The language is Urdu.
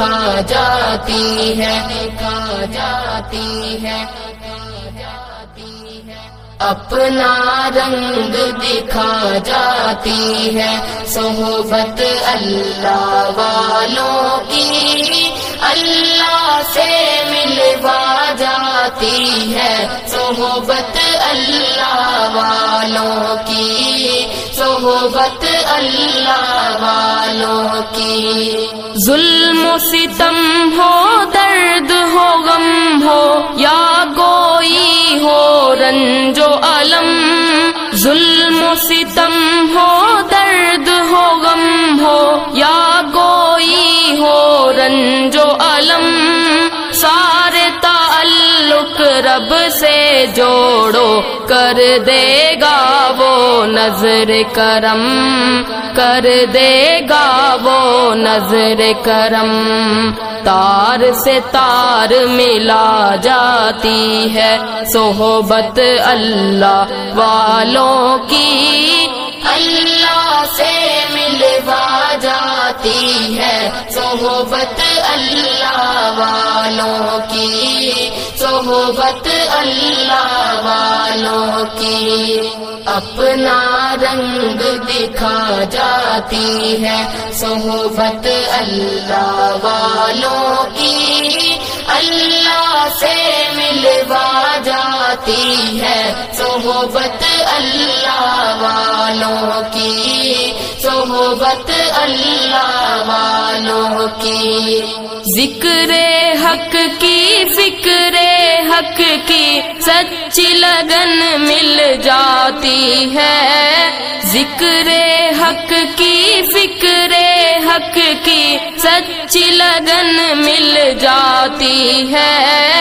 دکھا جاتی ہے، اپنا رنگ دکھا جاتی ہے، صحبت اللہ والوں کی اللہ سے ملوا جاتی ہے، صحبت اللہ والوں کی، صحبت اللہ والوں کی۔ ظلم و ستم ہو، درد ہو، غم ہو، یا کوئی ہو رنج و الم، ظلم و ستم ہو، درد ہو، غم ہو، یا کوئی ہو رنج و الم، سارے تعلق رب سے جوڑو، کر دے گا وہ نظر کرم، کر دے گا وہ نظر کرم۔ تار سے تار ملا جاتی ہے، صحبت اللہ والوں کی اللہ سے ملوا جاتی ہے، صحبت اللہ والوں کی، صحبت اللہ والوں کی، اپنا رنگ دکھا جاتی ہے، صحبت اللہ والوں کی اللہ سے ملوا جاتی ہے، صحبت اللہ والوں کی، صحبت اللہ والوں کی۔ ذکر حق کی، فکر حق کی سچی لگن مل جاتی ہے، ذکر حق کی، فکر حق کی سچی لگن مل جاتی ہے،